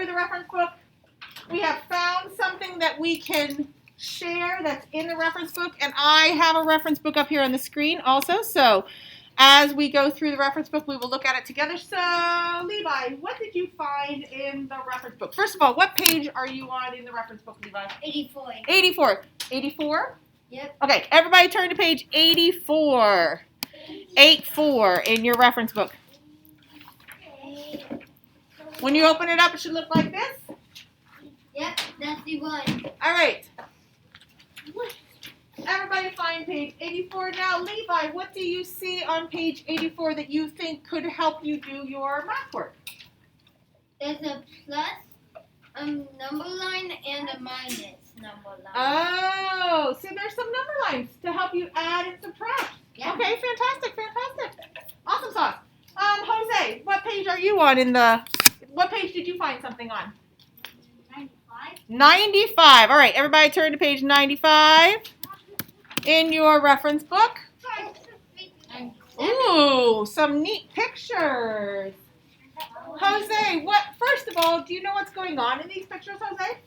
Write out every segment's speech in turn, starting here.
through the reference book, we have found something that we can share that's in the reference book, and I have a reference book up here on the screen also. So as we go through the reference book, we will look at it together. So Levi, what did you find in the reference book? First of all, what page are you on in the reference book, Levi? 84. 84. 84? Yep. Okay, everybody turn to page 84. 84 in your reference book. When you open it up, it should look like this. Yep, that's the one. All right. Everybody find page 84. Now, Levi, what do you see on page 84 that you think could help you do your math work? There's a plus, number line, and a minus number line. Oh, so there's some number lines to help you add and subtract. Yeah. Okay, fantastic, fantastic. Awesome sauce. Jose, what page are you on what page did you find something on? 95. 95. All right, everybody turn to page 95 in your reference book. Ooh, some neat pictures. Jose, first of all, do you know what's going on in these pictures, Jose?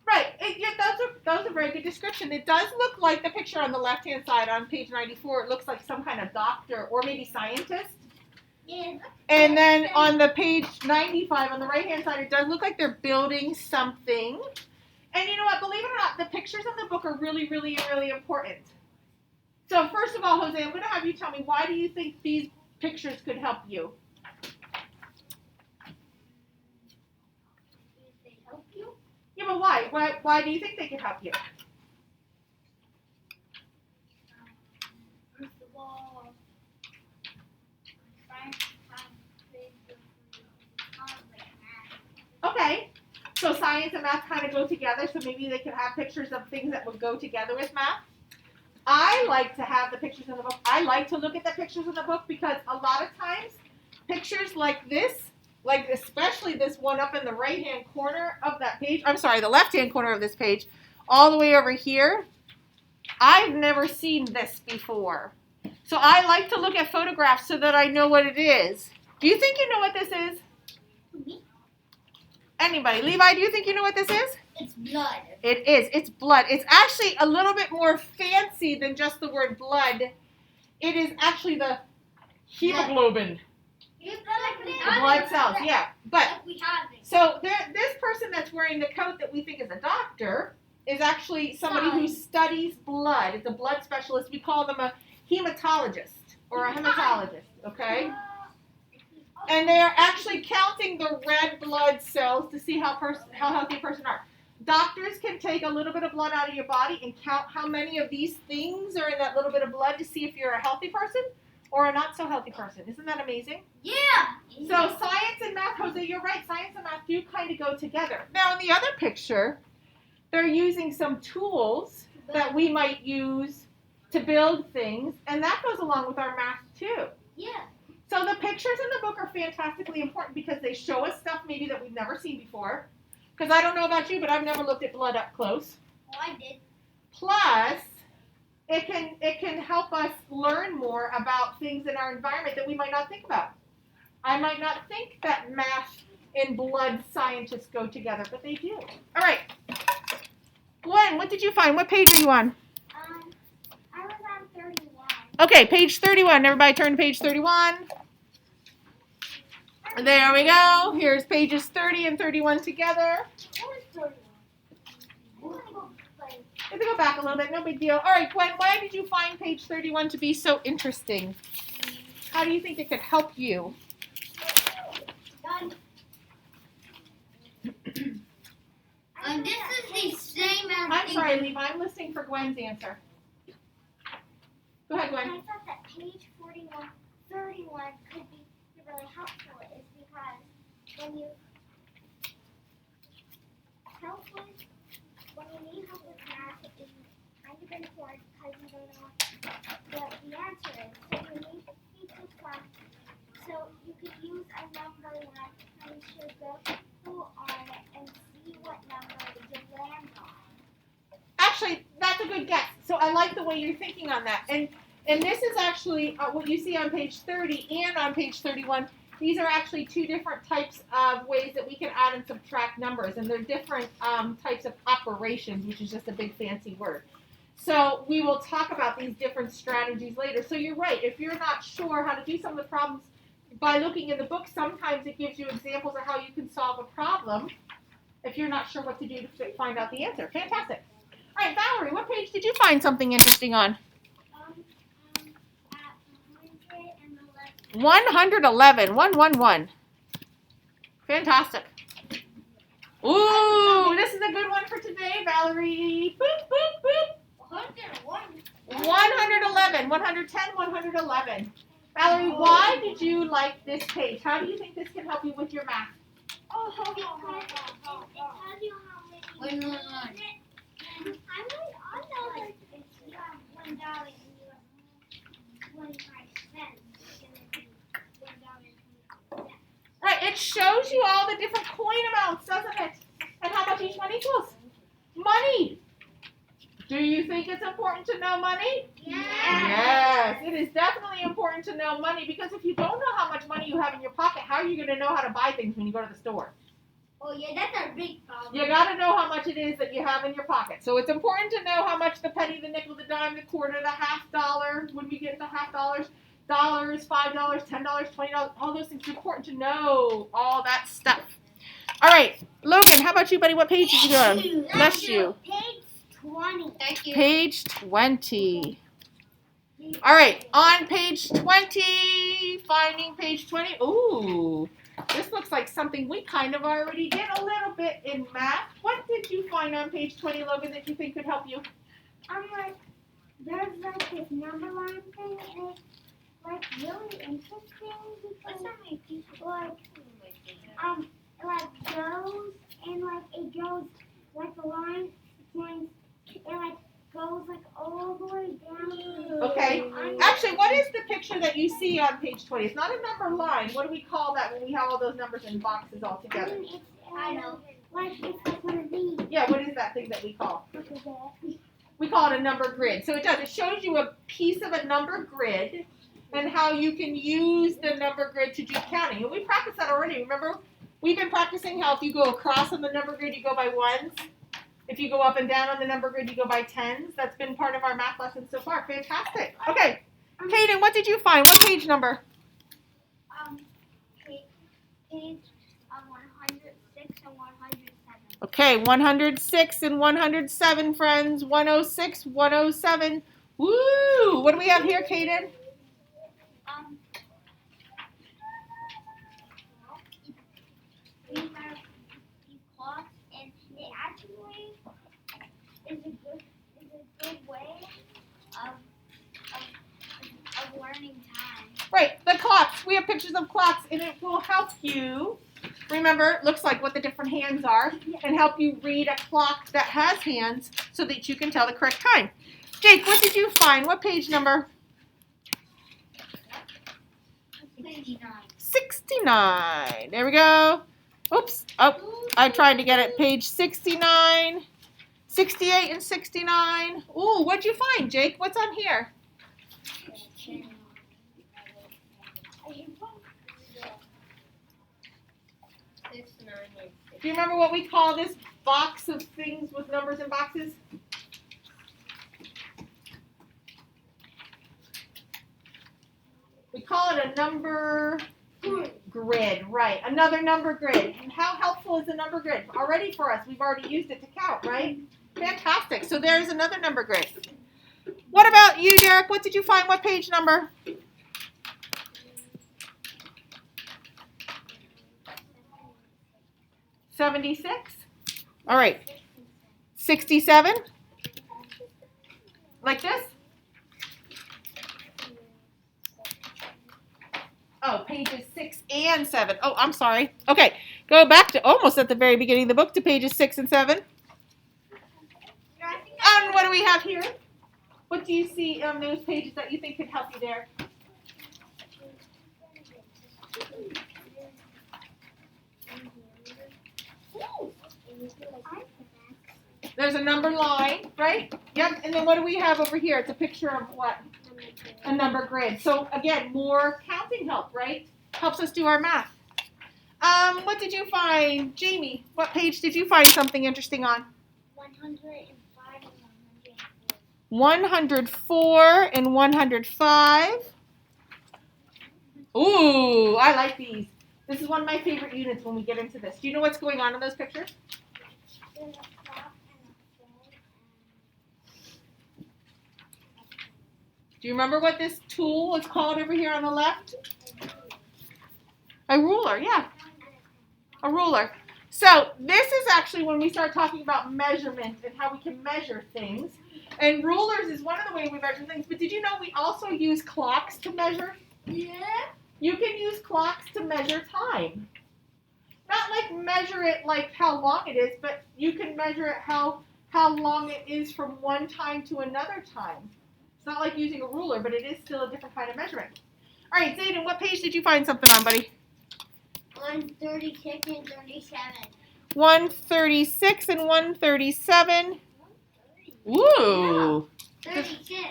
Right. Those are very good description. It does look like the picture on the left-hand side on page 94. It looks like some kind of doctor or maybe scientist. Yeah. And then on the page 95 on the right-hand side, it does look like they're building something. And you know what? Believe it or not, the pictures in the book are really, really, really important. So first of all, Jose, I'm going to have you tell me, why do you think these pictures could help you? They help you? Yeah, but why? Why do you think they could help you? First of all, Okay. So science and math kind of go together, so maybe they could have pictures of things that would go together with math. I like to have the pictures in the book. I like to look at the pictures in the book because a lot of times pictures like this, like especially this one up in the right-hand corner of that page, I'm sorry, the left-hand corner of this page, all the way over here, I've never seen this before. So I like to look at photographs so that I know what it is. Do you think you know what this is? Anybody? Levi, do you think you know what this is? it's blood. It is. It's blood. It's actually a little bit more fancy than just the word blood. It is actually the hemoglobin. The blood cells, yeah. But so this person that's wearing the coat that we think is a doctor is actually somebody who studies blood. It's a blood specialist. We call them a hematologist or a hematologist, okay? And they are actually counting the red blood cells to see how healthy a person are. Doctors can take a little bit of blood out of your body and count how many of these things are in that little bit of blood to see if you're a healthy person or a not so healthy person. Isn't that amazing? Yeah. So science and math, Jose, you're right. Science and math do kind of go together. Now in the other picture, they're using some tools that we might use to build things, and that goes along with our math too. Yeah. So the pictures in the book are fantastically important because they show us stuff maybe that we've never seen before. Because I don't know about you, but I've never looked at blood up close. Oh, I did. Plus, it can help us learn more about things in our environment that we might not think about. I might not think that math and blood scientists go together, but they do. All right. Gwen, what did you find? What page are you on? I was on 31. Okay, page 31. Everybody turn to page 31. There we go. Here's pages 30 and 31 together. Let me go back a little bit. No big deal. All right, Gwen, why did you find page 31 to be so interesting? How do you think it could help you? This is the same as I'm sorry, Levi. I'm listening for Gwen's answer. Go ahead, Gwen. I thought that page 31 could be really helpful is because when you need help with math, it's kind of important because you don't know what the answer is. So you need to keep this one so you could use a number line and you should go on it and see what number you land on. Actually, that's a good guess. So I like the way you're thinking on that. And And this is actually what you see on page 30 and on page 31. These are actually two different types of ways that we can add and subtract numbers. And they're different types of operations, which is just a big fancy word. So we will talk about these different strategies later. So you're right. If you're not sure how to do some of the problems by looking in the book, sometimes it gives you examples of how you can solve a problem if you're not sure what to do to find out the answer. Fantastic. All right, Valerie, what page did you find something interesting on? At 111. 111. 111. Fantastic. Ooh, this is a good one for today, Valerie. Boop, boop, boop. 111, 110, 111. Valerie, why did you like this page? How do you think this can help you with your math? Oh, it tells you how many. One. I know that you have $1 and you have 25 cents. It's gonna be $1.25. Right, it shows you all the different coin amounts, doesn't it? And how much each one equals. Money. Do you think it's important to know money? Yes, it is definitely important to know money because if you don't know how much money you have in your pocket, how are you going to know how to buy things when you go to the store? Oh yeah, that's a big problem. You got to know how much it is that you have in your pocket. So it's important to know how much the penny, the nickel, the dime, the quarter, the half dollar, when we get the half dollars, $5, $10, $20, all those things. It's important to know all that stuff. All right, Logan, how about you, buddy? What page did you go on? Bless you. Page 20. Thank you. Page 20. All right, on page 20, finding page 20. Ooh, this looks like something we kind of already did a little bit in math. What did you find on page 20, Logan, that you think could help you? Like, there's like this number line thing, and it's like really interesting because like goes and like it goes like the line points, it like goes like all the way down. Okay. Actually, what is the picture that you see on page 20? It's not a number line. What do we call that when we have all those numbers in boxes all together? I know. Like it's like one of these. Yeah, what is that thing that we call? Look at that. We call it a number grid. So it does. It shows you a piece of a number grid and how you can use the number grid to do counting. And we practiced that already. Remember, we've been practicing how if you go across on the number grid, you go by ones. If you go up and down on the number grid, you go by tens. That's been part of our math lesson so far. Fantastic. Okay. Kaden, what did you find? What page number? Page 106 and 107. Okay, 106 and 107, friends. 106, 107. Woo! What do we have here, Kaden? We have these clocks, and it actually is a good way of learning time. Right, the clocks. We have pictures of clocks, and it will help you. Remember, it looks like what the different hands are, and help you read a clock that has hands so that you can tell the correct time. Jake, what did you find? What page number? 69. 69. There we go. Oops. Oh, I tried to get it. Page 69, 68, and 69. Ooh, what'd you find, Jake? What's on here? Do you remember what we call this box of things with numbers and boxes? We call it a number grid, right? Another number grid. And how helpful is a number grid already for us? We've already used it to count, right? Fantastic. So there's another number grid. What about you, Derek? What did you find? What page number? $76. All right. 67. Like this? Oh, pages 6 and 7. Oh, I'm sorry. Okay, go back to almost at the very beginning of the book to pages 6 and 7. And what do we have here? What do you see on those pages that you think could help you there? There's a number line, right? Yep. And then what do we have over here? It's a picture of what? grid. A number grid. So again, more counting help, right? Helps us do our math. What did you find, Jamie? What page did you find something interesting on? 105 and 104. 104 and 105. Ooh, I like these. This is one of my favorite units when we get into this. Do you know what's going on in those pictures? There's a clock and a phone Do you remember what this tool is called over here on the left? and A ruler, yeah. A ruler. So this is actually when we start talking about measurement and how we can measure things. And rulers is one of the ways we measure things. But did you know we also use clocks to measure? Yeah. You can use clocks to measure time. Not like measure it like how long it is, but you can measure it how long it is from one time to another time. It's not like using a ruler, but it is still a different kind of measurement. All right, Zayden, what page did you find something on, buddy? 136 and 37. 136 and 137. Ooh. 36.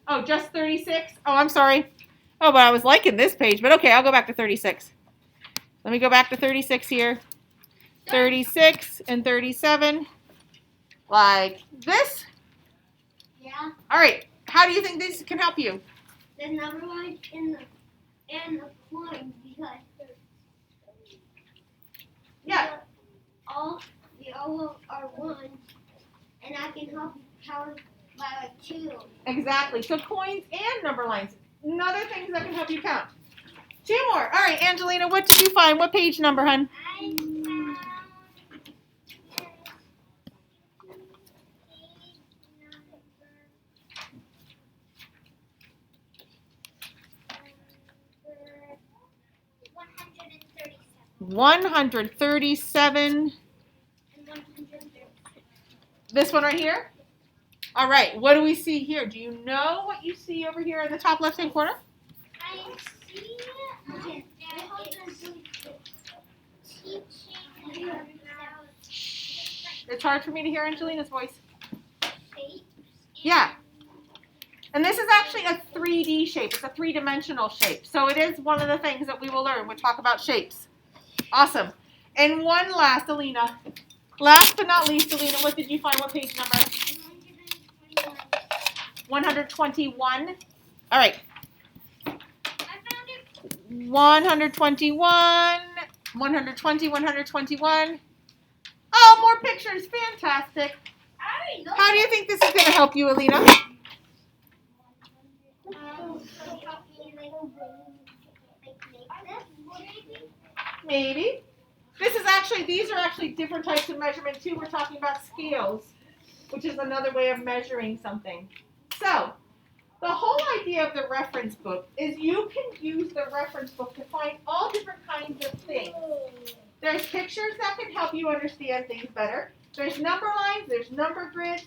Oh, just 36? Oh, I'm sorry. Oh, but I was liking this page. But okay, I'll go back to 36. Let me go back to 36 here. 36 and 37. Like this. Yeah. All right. How do you think these can help you? The number line and the coin because Yeah. they all are ones, and I can help count by like 2. Exactly. So coins and number lines. Another things that can help you count. 2 more. All right, Angelina, what did you find? What page number, hun? I found number 137. and 137. This one right here? All right, what do we see here? Do you know what you see over here in the top left-hand corner? I see that it's teaching about It's hard for me to hear Angelina's voice. shapes. Yeah. And this is actually a 3D shape. It's a 3-dimensional shape. So it is one of the things that we will learn. We'll talk about shapes. Awesome. And one last, Alina. Last but not least, Alina, what did you find? What page number? 121. All right. I found it. 121. 120, 121. Oh, more pictures. Fantastic. How do you think this is going to help you, Alina? Maybe. These are actually different types of measurement too. We're talking about scales, which is another way of measuring something. So, the whole idea of the reference book is you can use the reference book to find all different kinds of things. There's pictures that can help you understand things better. There's number lines, there's number grids.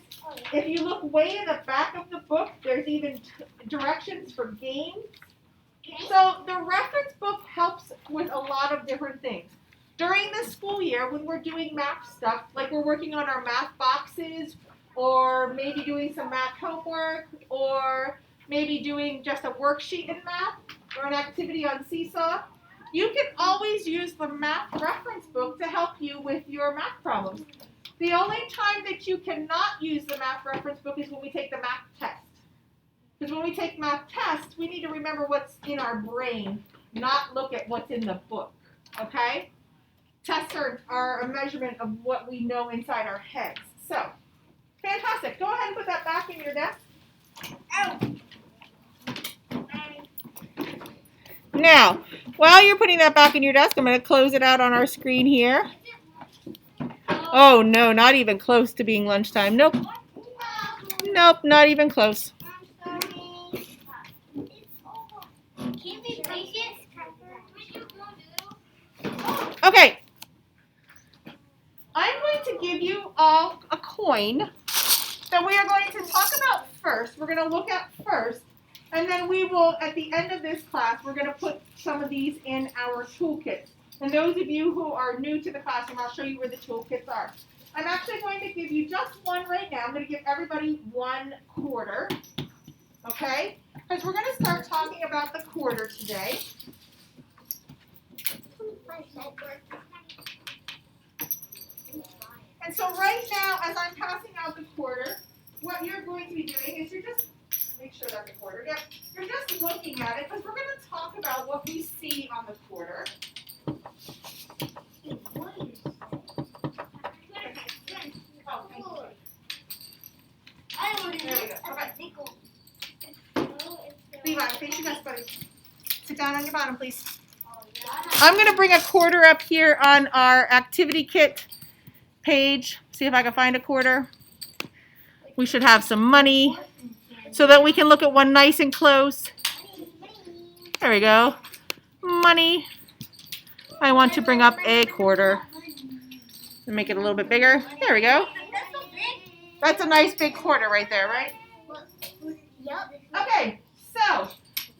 If you look way in the back of the book, there's even directions for games. So the reference book helps with a lot of different things. During the school year, when we're doing math stuff, like we're working on our math boxes, or maybe doing some math homework, or maybe doing just a worksheet in math, or an activity on Seesaw, you can always use the math reference book to help you with your math problems. The only time that you cannot use the math reference book is when we take the math test. Because when we take math tests, we need to remember what's in our brain, not look at what's in the book, okay? Tests are a measurement of what we know inside our heads. So, fantastic. Go ahead and put that back in your desk. Now, while you're putting that back in your desk, I'm going to close it out on our screen here. Oh, no, not even close to being lunchtime. Nope. Nope, not even close. Okay. I'm going to give you all a coin that we are going to talk about first. We're going to look at first. And then we will, at the end of this class, we're going to put some of these in our toolkits. And those of you who are new to the classroom, I'll show you where the toolkits are. I'm actually going to give you just one right now. I'm going to give everybody 1 quarter. Okay? because we're going to start talking about the quarter today. And so right now, as I'm passing out the quarter, what you're going to be doing is you're just, make sure that's the quarter, yep. You're just looking at it because we're going to talk about what we see on the quarter. Oh, thank you. There we go. Okay. Levi, face your desk, buddy. Sit down on your bottom, please. I'm going to bring a quarter up here on our activity kit page. See if I can find a quarter. We should have some money so that we can look at one nice and close. There we go. Money. I want to bring up a quarter and make it a little bit bigger. There we go. That's a nice big quarter right there, right? Okay, so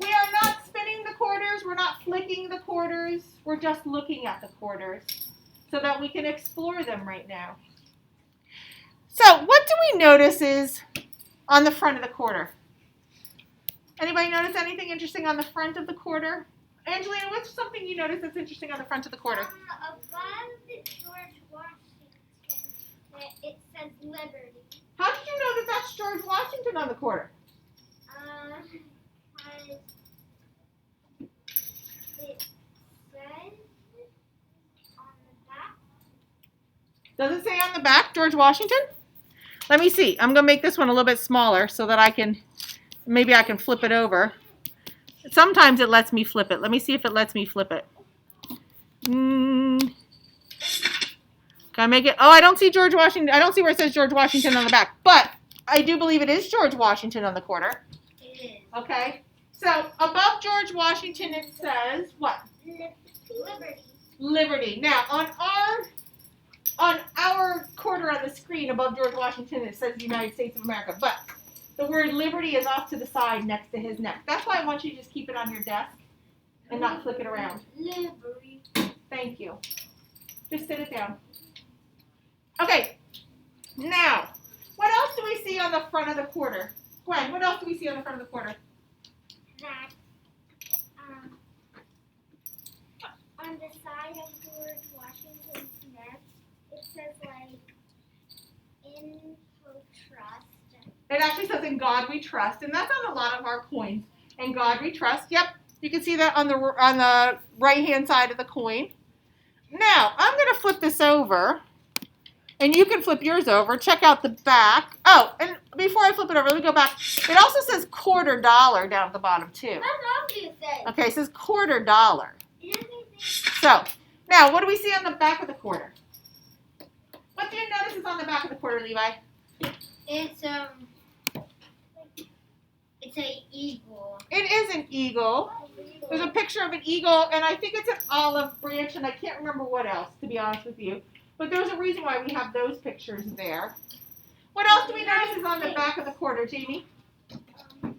we are not spinning the quarters. We're not flicking the quarters. We're just looking at the quarters so that we can explore them right now. So what do we notice is on the front of the quarter? Anybody notice anything interesting on the front of the quarter? Angelina, what's something you notice that's interesting on the front of the quarter? Above George Washington, it says Liberty. How did you know that that's George Washington on the quarter? It says on the back. Does it say on the back George Washington? Let me see. I'm going to make this one a little bit smaller so that I can, maybe I can flip it over. Sometimes it lets me flip it. Let me see if it lets me flip it. Can I make it? Oh, I don't see George Washington. I don't see where it says George Washington on the back. But I do believe it is George Washington on the quarter. It is. Okay. So above George Washington it says what? Liberty. Liberty. Now on our quarter on the screen above George Washington it says United States of America. But the word liberty is off to the side next to his neck. That's why I want you to just keep it on your desk and not flick it around. Liberty. Thank you. Just sit it down. Okay. Now, what else do we see on the front of the quarter? Gwen, what else do we see on the front of the quarter? That on the side of George Washington's neck, it says like in trust. It actually says in God we trust, and that's on a lot of our coins. In God we trust. Yep, you can see that on the right-hand side of the coin. Now, I'm going to flip this over, and you can flip yours over. Check out the back. Oh, and before I flip it over, let me go back. It also says $quarter down at the bottom, too. What else do you say? Okay, it says $quarter. So, now, what do we see on the back of the quarter? What do you notice is on the back of the quarter, Levi? It's a eagle. It is an eagle. There's a picture of an eagle, and I think it's an olive branch, and I can't remember what else, to be honest with you. But there's a reason why we have those pictures there. What else do we notice is on the back of the quarter, Jamie? United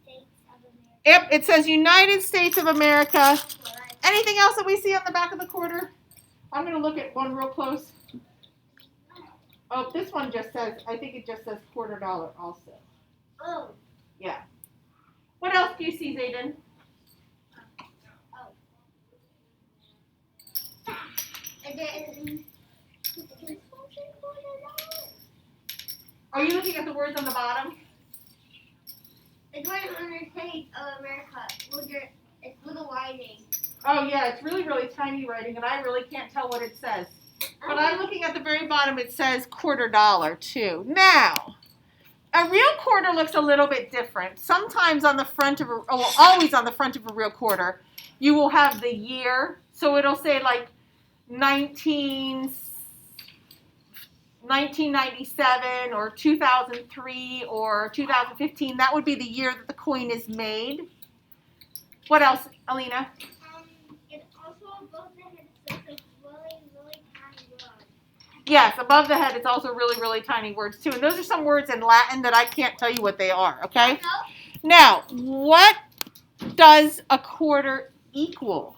States of America. Yep, it says United States of America. Anything else that we see on the back of the quarter? I'm going to look at one real close. Oh, this one just says, I think it just says $quarter also. Oh. Yeah. What else do you see, Zayden? And then Are you looking at the words on the bottom? it's right on the States of America. Look at it's little writing. Oh, yeah, it's really, really tiny writing, and I really can't tell what it says. But I'm looking at the very bottom, it says $quarter, too. Now, a real quarter looks a little bit different. Sometimes on the front of always on the front of a real quarter, you will have the year. So it'll say like 1997 or 2003 or 2015. That would be the year that the coin is made. What else, Alina? It also above the head says like really, really tiny words. Yes, above the head, it's also really, really tiny words, too. And those are some words in Latin that I can't tell you what they are, okay? Now, what does a quarter equal?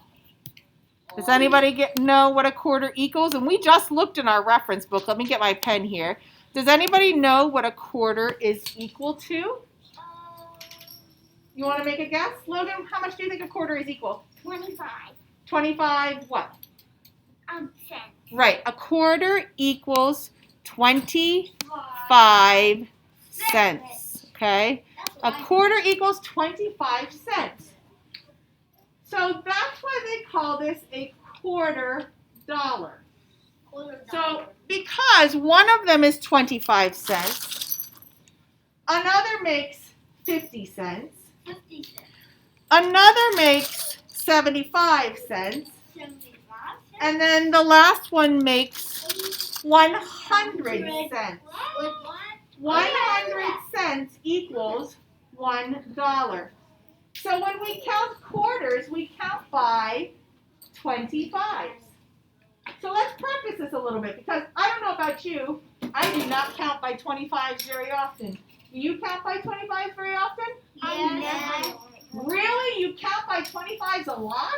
Does anybody know what a quarter equals? And we just looked in our reference book. Let me get my pen here. Does anybody know what a quarter is equal to? You want to make a guess? Logan, how much do you think a quarter is equal? 25. 25 what? Cents. Right. A quarter equals 25 cents. Okay? A quarter equals 25 cents. So that's why they call this a $quarter. So because one of them is 25 cents, another makes 50 cents, 50 cents. another makes 75 cents, 75 cents. and then the last one makes 100 cents. With what? 100 cents equals $1. So when we count quarters, we count by 25s. So let's practice this a little bit because I don't know about you, I do not count by 25s very often. Do you count by 25s very often? Yes. Really? You count by 25s a lot?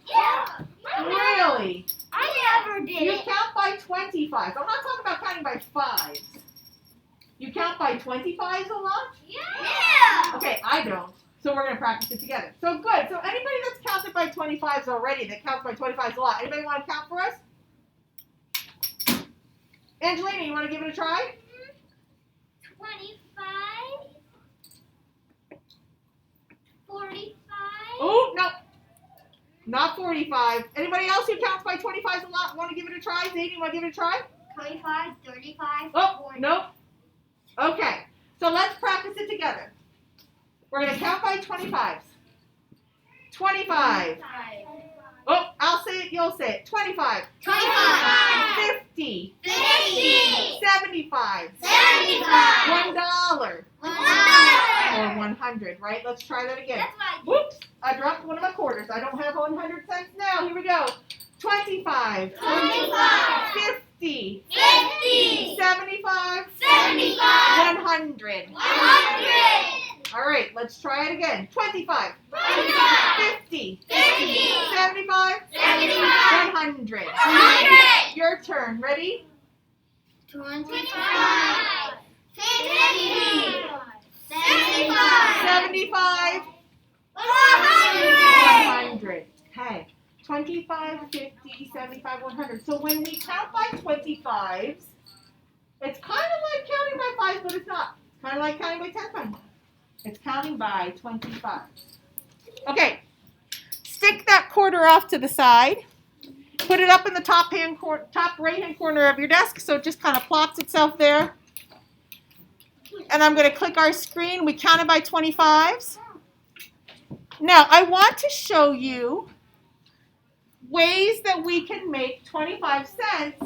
Yeah. Really? I never did You it. count by 25s. I'm not talking about counting by 5s. You count by 25s a lot? Yeah. Okay, I don't. So we're going to practice it together. So good. So anybody that's counted by 25s already, that counts by 25s a lot, anybody want to count for us? Angelina, you want to give it a try? 25. 45. Oh, no. Not 45. Anybody else who counts by 25s a lot want to give it a try? Zadie, you want to give it a try? 25, 35, Oh, 40. nope. Okay. So let's practice it together. We're going to count by 25s. 25. Oh, I'll say it, you'll say it. 25. 25. 50. 50. 75. 75. $1. $1. Or 100, right? Let's try that again. That's right. Whoops, I dropped one of my quarters. I don't have 100 cents now. Here we go. 25. 25. 50. 50. 75. 75. 100. 100. All right, let's try it again. 25. 25. 50. 50. 75. 75. 100. 100. Your turn. Ready? 25. 50. 75. 75. 100. 100. Okay. 25, 50, 75, 100. So when we count by 25s, it's kind of like counting by 5s, but it's not. It's kind of like counting by 10s. It's counting by 25s. Okay. Stick that quarter off to the side. Put it up in the top right-hand corner of your desk so it just kind of plops itself there. And I'm going to click our screen. We counted by 25s. Now, I want to show you ways that we can make 25 cents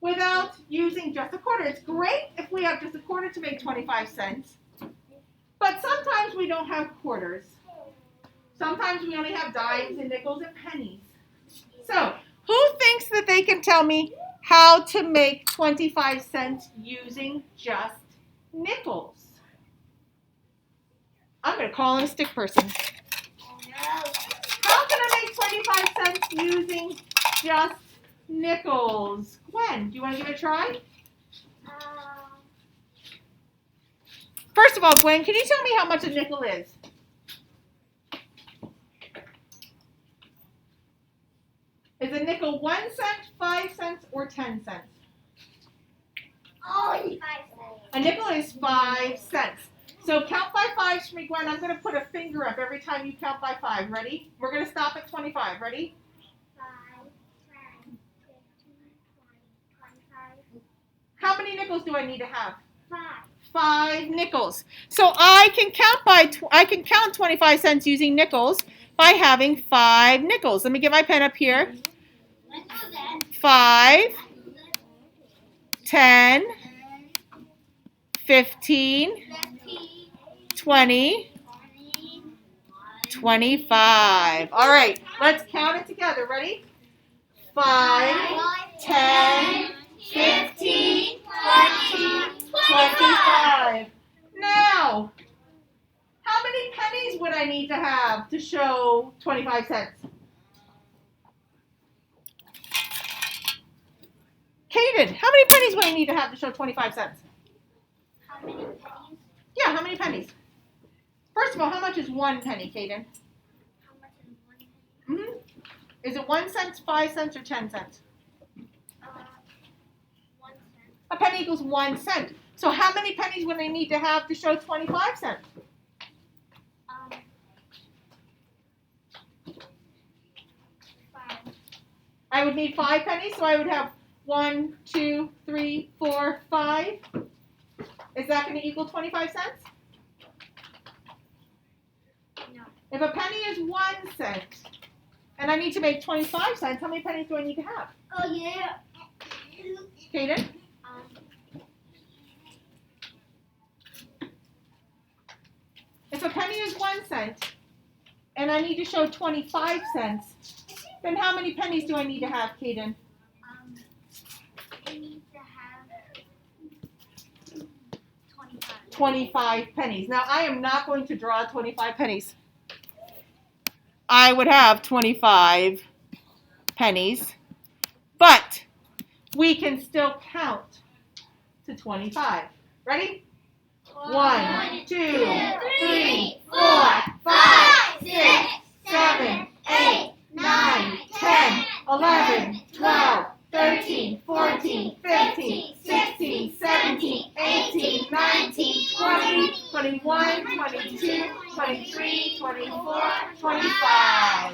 without using just a quarter. It's great if we have just a quarter to make 25 cents, but sometimes we don't have quarters. Sometimes we only have dimes and nickels and pennies. So, who thinks that they can tell me how to make 25 cents using just nickels? I'm going to call in a stick person. How can I make 25 cents using just nickels? Gwen, do you want to give it a try? First of all, Gwen, can you tell me how much a nickel is? Is a nickel 1 cent, 5 cents, or 10 cents? Only 5 cents. A nickel is 5 cents. So count by 5s for me, Gwen. I'm going to put a finger up every time you count by 5. Ready? We're going to stop at 25. Ready? 5, 10, 15, 20, 25. How many nickels do I need to have? 5. 5 nickels. So I can count 25 cents using nickels by having 5 nickels. Let me get my pen up here. 5, 10, 15, 20, 25. All right, let's count it together. Ready? 5, 10, 15, 20, 25. Now, how many pennies would I need to have to show 25 cents? Kaden, how many pennies would I need to have to show 25 cents? How many pennies? Yeah, how many pennies? First of all, how much is 1 penny, Kaden? How much is 1 penny? Is it 1 cent, 5 cents, or 10 cents? 1 cent. A penny equals 1 cent. So how many pennies would I need to have to show 25 cents? 5. I would need 5 pennies, so I would have 1, 2, 3, 4, 5. Is that going to equal 25 cents? No. If a penny is 1 cent, and I need to make 25 cents, how many pennies do I need to have? Oh yeah. Kaden? If a penny is 1 cent, and I need to show 25 cents, then how many pennies do I need to have, Kaden? You need to have 25. 25 pennies. Now, I am not going to draw 25 pennies. I would have 25 pennies, but we can still count to 25. Ready? 1, 2, 3, 4, 5, 6, 7, 8, 9, 10, 11, 12, 13, 14, 15, 16, 17, 18, 19, 20, 21, 22, 23, 24, 25.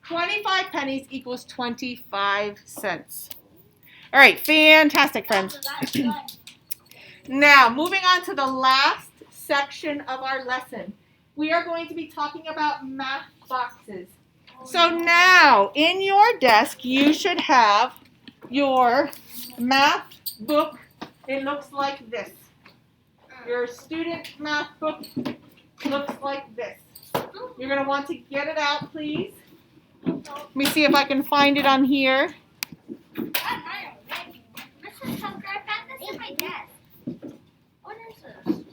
25 pennies equals 25 cents. All right, fantastic, friends. Now, moving on to the last section of our lesson. We are going to be talking about math boxes. So now, in your desk, you should have your math book. It looks like this. Your student math book looks like this. You're going to want to get it out, please. Let me see if I can find it on here. This is so good. I found this in my desk. What is this?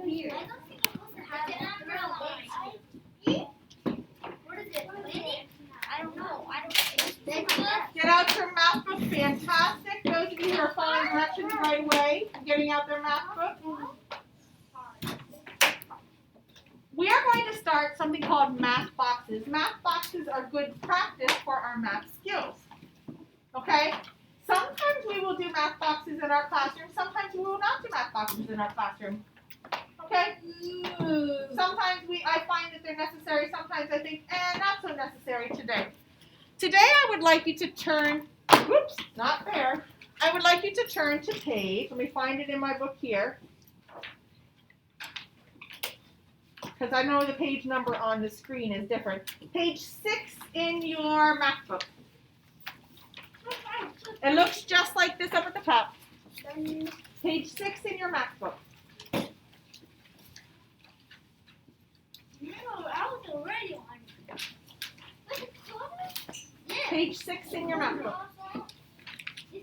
Here. I don't think I'm supposed to have it. What is it? I don't know. Get out your math book. Fantastic. Those of you who are following directions right away, getting out their math book. We are going to start something called math boxes. Math boxes are good practice for our math skills. Okay? Sometimes we will do math boxes in our classroom. Sometimes we will not do math boxes in our classroom. Okay? Sometimes I find that they're necessary. Sometimes I think, not so necessary today. Today I would like you to turn, whoops, not there. I would like you to turn to page, let me find it in my book here. Because I know the page number on the screen is different. Page 6 in your math book. It looks just like this up at the top. Page 6 in your math book. Page 6 in your math book. I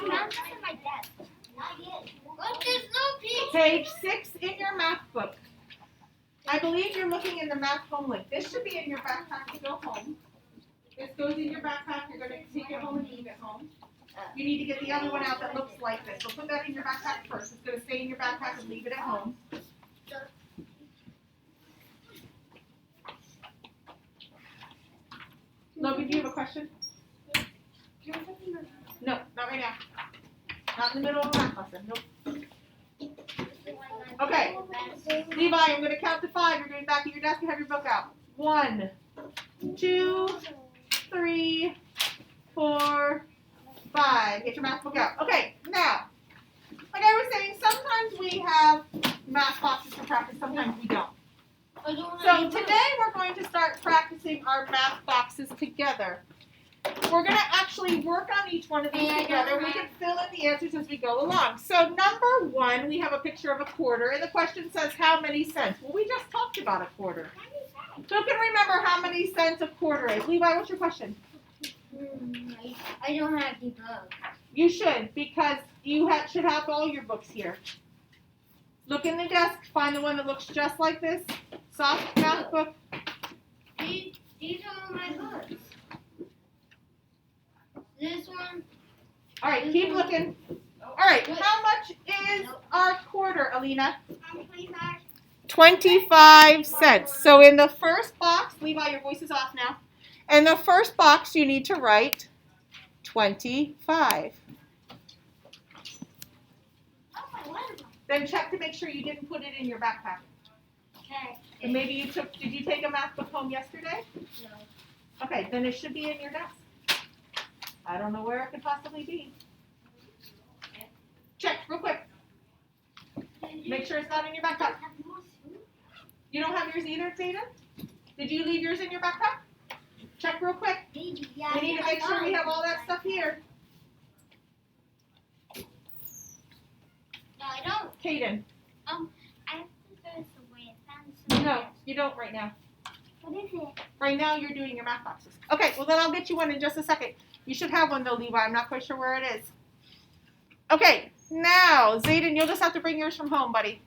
found this in my desk. Look, there's no picture. Page 6 in your math book. I believe you're looking in the math home link. This should be in your backpack to go home. This goes in your backpack. You're going to take it home and leave it home. You need to get the other one out that looks like this. So put that in your backpack first. It's going to stay in your backpack and leave it at home. Logan, do you have a question? No, not right now. Not in the middle of a math lesson. Nope. Okay. Levi, I'm going to count to 5. You're going back at your desk and have your book out. 1, 2, 3, 4, 5. Get your math book out. Okay, now, like I was saying, sometimes we have math boxes for practice, sometimes we don't. So today we're going to start practicing our math boxes together. We're going to actually work on each one of these together. We can fill in the answers as we go along. So number 1, we have a picture of a quarter, and the question says how many cents? Well, we just talked about a quarter. So who can remember how many cents a quarter is? Levi, what's your question? I don't have the book. You should, because you should have all your books here. Look in the desk, find the one that looks just like this. Soft math book. These are my books. This one. All right, keep looking. All right, how much is our quarter, Alina? 25. 25 cents. So in the first box, Levi, your voice is off now. In the first box, you need to write 25. Oh, my water. Then check to make sure you didn't put it in your backpack. Okay. And maybe you did you take a math book home yesterday? No. Okay, then it should be in your desk. I don't know where it could possibly be. Check real quick. Make sure it's not in your backpack. You don't have yours either, Zayden? Did you leave yours in your backpack? Check real quick. Maybe, yeah. We need to make sure we have all that stuff here. No, I don't. Kaden. I have to throw this away. It sounds so No, bad. you don't right now. What is it? Right now you're doing your math boxes. Okay, well then I'll get you one in just a second. You should have one though, Levi. I'm not quite sure where it is. Okay, now, Zayden, you'll just have to bring yours from home, buddy.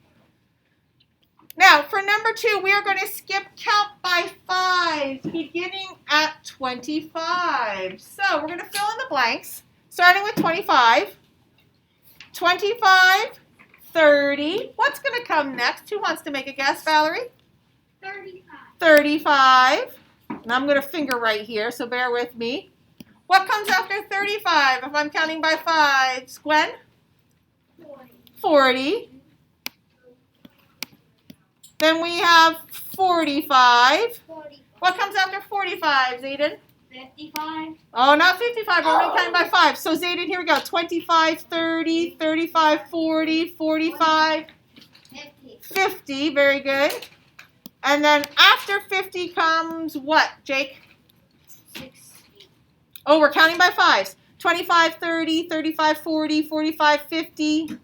Now, for number 2, we are going to skip count by 5, beginning at 25. So, we're going to fill in the blanks, starting with 25. 25, 30. What's going to come next? Who wants to make a guess, Valerie? 35. 35. And I'm going to finger right here, so bear with me. What comes after 35 if I'm counting by 5? Gwen? 40. 40. Then we have 45. 40. What comes after 45, Zayden? 55. Oh, not 55. We're only counting by 5. So, Zayden, here we go. 25, 30, 35, 40, 45, 50. 50. Very good. And then after 50 comes what, Jake? 60. Oh, we're counting by 5s. 25, 30, 35, 40, 45, 50, 55.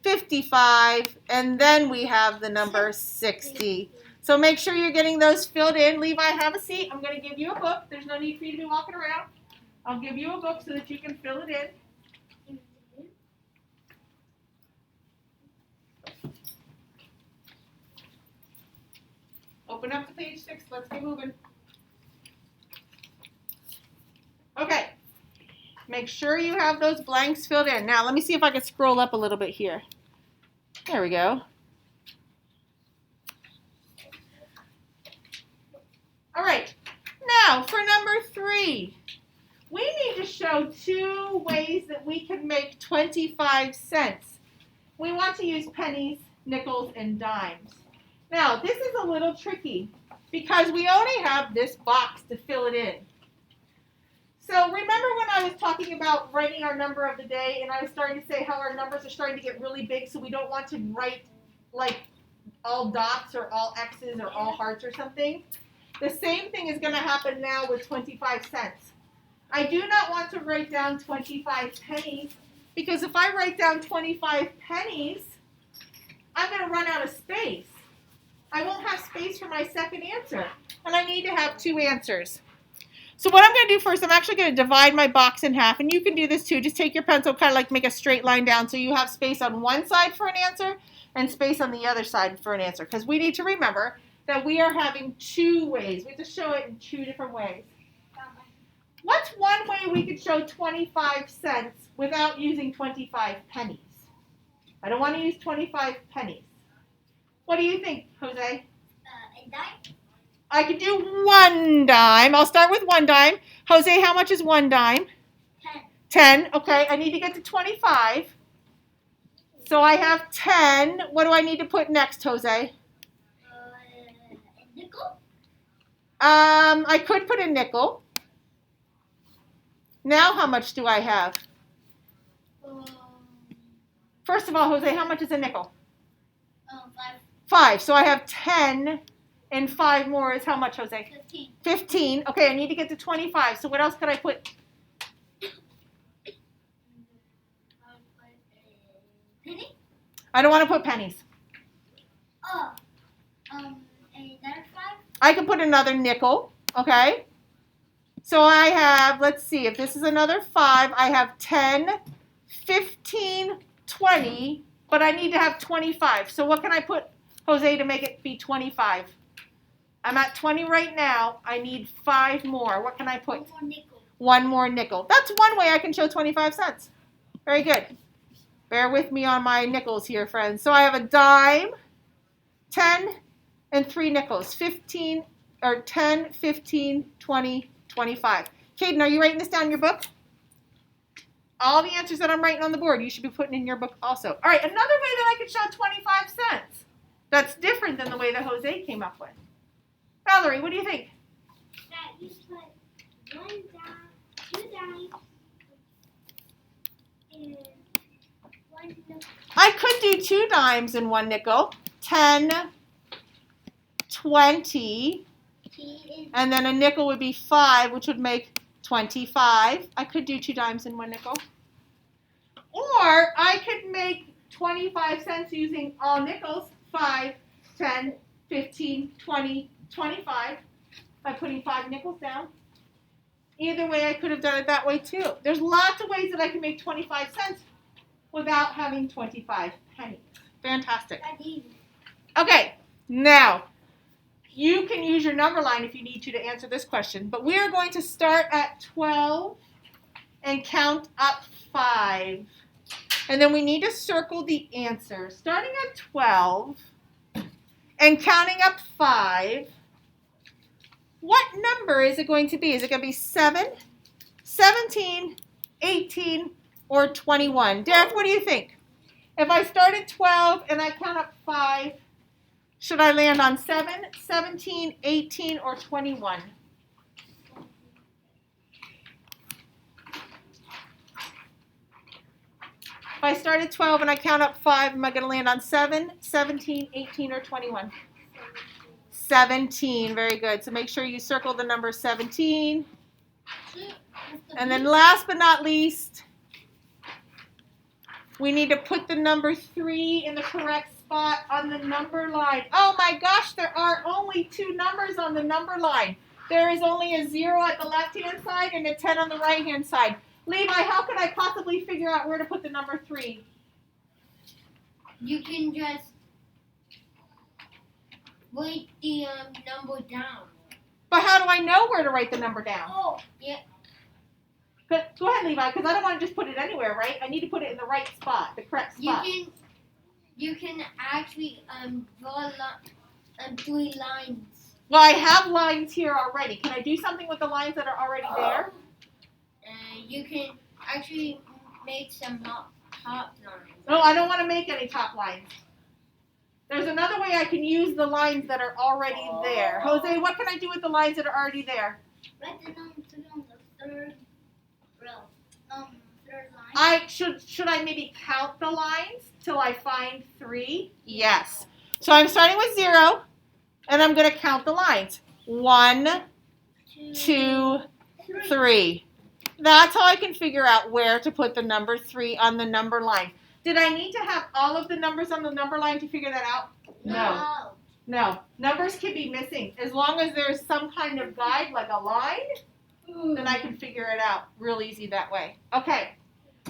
55, and then we have the number 60. So make sure you're getting those filled in. Levi, have a seat. I'm going to give you a book. There's no need for you to be walking around. I'll give you a book so that you can fill it in. Open up to page 6. Let's get moving. Okay. Make sure you have those blanks filled in. Now, let me see if I can scroll up a little bit here. There we go. All right. Now, for number 3, we need to show 2 ways that we can make 25 cents. We want to use pennies, nickels, and dimes. Now, this is a little tricky because we only have this box to fill it in. So remember when I was talking about writing our number of the day and I was starting to say how our numbers are starting to get really big, so we don't want to write like all dots or all X's or all hearts or something? The same thing is going to happen now with 25 cents. I do not want to write down 25 pennies because if I write down 25 pennies, I'm going to run out of space. I won't have space for my second answer, and I need to have 2 answers. So what I'm going to do first, I'm actually going to divide my box in half, and you can do this too. Just take your pencil, kind of like make a straight line down so you have space on one side for an answer and space on the other side for an answer, because we need to remember that we are having 2 ways. We have to show it in 2 different ways. What's one way we could show 25 cents without using 25 pennies? I don't want to use 25 pennies. What do you think, Jose? A dime? I could do 1 dime. I'll start with 1 dime. Jose, how much is 1 dime? 10. 10. Okay, I need to get to 25. So I have 10. What do I need to put next, Jose? A nickel? I could put a nickel. Now how much do I have? First of all, Jose, how much is a nickel? 5. 5. So I have 10 and 5 more is how much, Jose? 15. 15. Okay, I need to get to 25. So what else could I put? Penny? I don't want to put pennies. Oh. Another 5? I can put another nickel, okay? So I have, let's see, if this is another 5, I have 10, 15, 20, but I need to have 25. So what can I put, Jose, to make it be 25? I'm at 20 right now. I need 5 more. What can I put? 1 more nickel. 1 more nickel. That's one way I can show 25 cents. Very good. Bear with me on my nickels here, friends. So I have a dime, 10, and 3 nickels. 15, or 10, 15, 20, 25. Caden, are you writing this down in your book? All the answers that I'm writing on the board, you should be putting in your book also. All right, another way that I could show 25 cents. That's different than the way that Jose came up with. Valerie, what do you think? That you put 1 dime, 2 dimes, and 1 nickel. I could do 2 dimes and 1 nickel. 10, 20, and then a nickel would be 5, which would make 25. I could do 2 dimes and 1 nickel. Or I could make 25 cents using all nickels, 5, 10, 15, 20, 25, by putting 5 nickels down. Either way, I could have done it that way too. There's lots of ways that I can make 25 cents without having 25 pennies. Fantastic. Okay, now, you can use your number line if you need to answer this question, but we are going to start at 12 and count up 5. And then we need to circle the answer. Starting at 12 and counting up 5, what number is it going to be? Is it going to be 7, 17, 18, or 21? Derek, what do you think? If I start at 12 and I count up 5, should I land on 7, 17, 18, or 21? If I start at 12 and I count up 5, am I going to land on 7, 17, 18, or 21? 17. Very good. So make sure you circle the number 17. And then last but not least, we need to put the number 3 in the correct spot on the number line. Oh my gosh, there are only 2 numbers on the number line. There is only a 0 at the left-hand side and a 10 on the right-hand side. Levi, how could I possibly figure out where to put the number 3? You can just write the number down. But how do I know where to write the number down? Oh, yeah. Go ahead, Levi, because I don't want to just put it anywhere, right? I need to put it in the right spot, the correct spot. You can actually draw 3 lines. Well, I have lines here already. Can I do something with the lines that are already there? You can actually make some top lines. No, I don't want to make any top lines. There's another way I can use the lines that are already there. Jose, what can I do with the lines that are already there? Write the number 3 on the 3rd row. 3rd line. Should I maybe count the lines till I find 3? Yes. So I'm starting with 0, and I'm going to count the lines. 1, 2, 3. That's how I can figure out where to put the number 3 on the number line. Did I need to have all of the numbers on the number line to figure that out? No. Numbers can be missing. As long as there's some kind of guide, like a line, then I can figure it out real easy that way. Okay,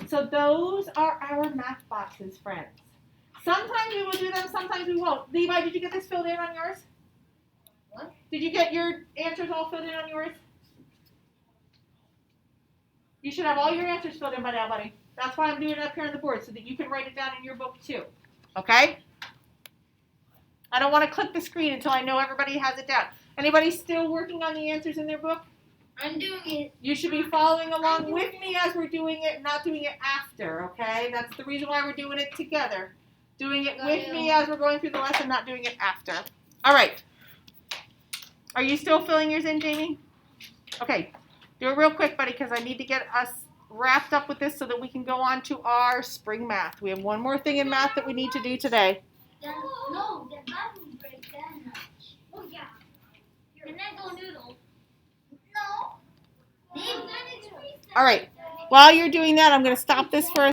so those are our math boxes, friends. Sometimes we will do them, sometimes we won't. Levi, did you get this filled in on yours? What? Did you get your answers all filled in on yours? You should have all your answers filled in by now, buddy. That's why I'm doing it up here on the board, so that you can write it down in your book too. Okay? I don't want to click the screen until I know everybody has it down. Anybody still working on the answers in their book? I'm doing it. You should be following along with me as we're doing it, not doing it after, okay? That's the reason why we're doing it together. Doing it with me as we're going through the lesson, not doing it after. All right. Are you still filling yours in, Jamie? Okay. Do it real quick, buddy, because I need to get us wrapped up with this so that we can go on to our spring math. We have one more thing in math that we need to do today. No, the bubble break that much. Oh, yeah. And then go noodle. No. All right. While you're doing that, I'm going to stop this for a